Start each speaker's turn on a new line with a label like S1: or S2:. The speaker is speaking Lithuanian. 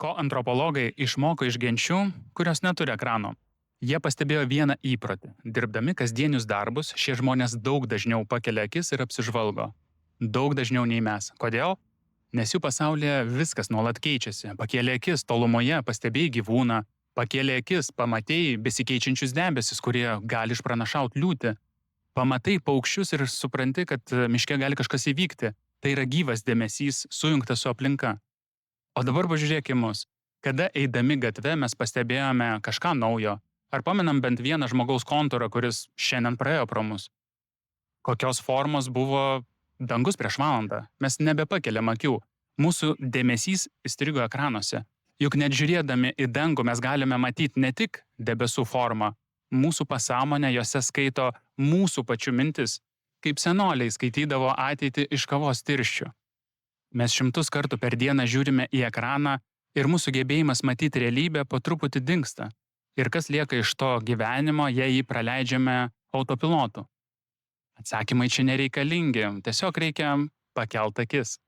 S1: Ko antropologai išmoko iš genčių, kurios neturi ekrano? Jie pastebėjo vieną įprotį. Dirbdami kasdienius darbus, šie žmonės daug dažniau pakelia akis ir apsižvalgo. Daug dažniau nei mes. Kodėl? Nes jų pasaulyje viskas nuolat keičiasi. Pakėlė akis, tolumoje pastebėjai gyvūną, pakėlė akis, pamatėjai besikeičiančius debesis, kurie gali išpranašauti liūtį. Pamatai paukščius ir supranti, kad miške gali kažkas įvykti. Tai yra gyvas dėmesys, sujungtas su aplinka. O dabar pažiūrėkime mus. Kada eidami gatve mes pastebėjome kažką naujo? Ar pamenam bent vieną žmogaus kontūrą, kuris šiandien praėjo pro mus? Kokios formos buvo dangus prieš valandą? Mes nebepakeliam akių. Mūsų dėmesys įstrigo ekranuose. Juk net žiūrėdami į dangų mes galime matyti ne tik debesų formą. Mūsų pasąmonė jose skaito mūsų pačių mintis, kaip senoliai skaitydavo ateitį iš kavos tirščių. Mes šimtus kartų per dieną žiūrime į ekraną ir mūsų gebėjimas matyti realybę po truputį dingsta. Ir kas lieka iš to gyvenimo, jei jį praleidžiame autopilotu? Atsakymai čia nereikalingi, tiesiog reikia pakelt akis.